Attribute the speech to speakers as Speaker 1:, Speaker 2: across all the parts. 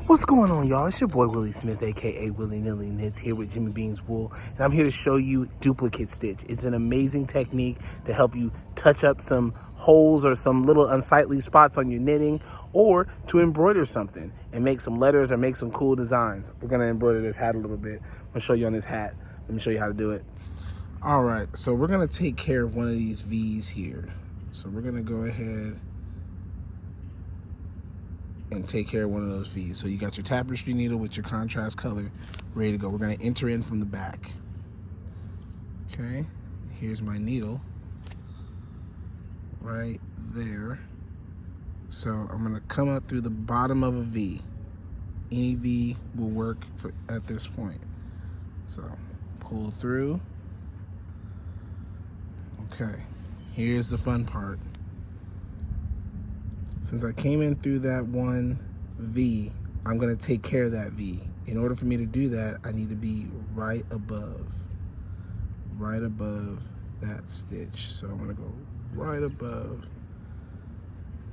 Speaker 1: What's going on, y'all? It's your boy Willie Smith, aka Willie Nillie Knits, here with Jimmy Bean's Wool, and I'm here to show you duplicate stitch. It's an amazing technique to help you touch up some holes or some little unsightly spots on your knitting, or to embroider something and make some letters or make some cool designs. We're gonna embroider this hat a little bit. I'm gonna show you on this hat. Let me show you how to do it. All right, so we're gonna take care of one of these V's here. So we're gonna go ahead and take care of one of those V's. So you got your tapestry needle with your contrast color ready to go. We're gonna enter in from the back. Okay, here's my needle right there. So I'm gonna come up through the bottom of a V. Any V will work at this point. So pull through. Okay, here's the fun part. Since I came in through that one V, I'm gonna take care of that V. In order for me to do that, I need to be right above that stitch. So I'm gonna go right above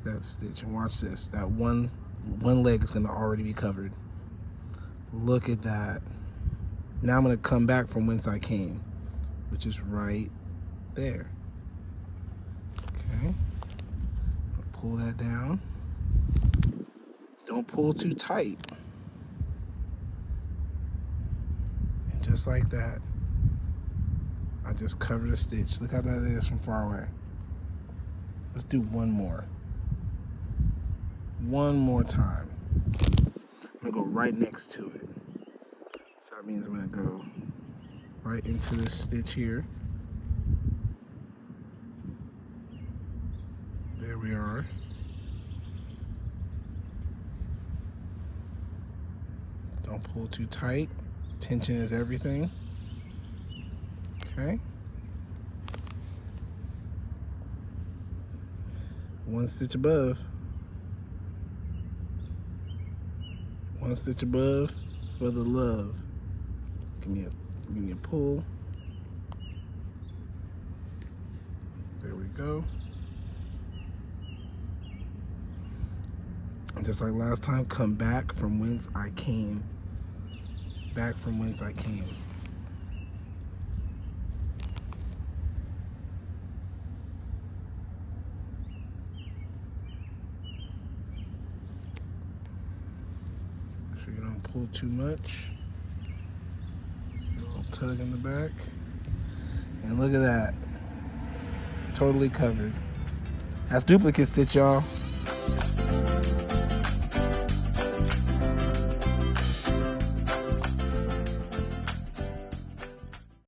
Speaker 1: that stitch, and watch this. That one leg is gonna already be covered. Look at that. Now I'm gonna come back from whence I came, which is right there. Okay. Pull that down. Don't pull too tight. And just like that, I just covered a stitch. Look how that is from far away. Let's do one more. One more time. I'm gonna go right next to it. So that means I'm gonna go right into this stitch here. There we are. Don't pull too tight. Tension is everything. Okay. One stitch above. One stitch above for the love. Give me a pull. There we go. And just like last time, come back from whence I came. Back from whence I came. Make sure you don't pull too much. A little tug in the back. And look at that. Totally covered. That's duplicate stitch, y'all.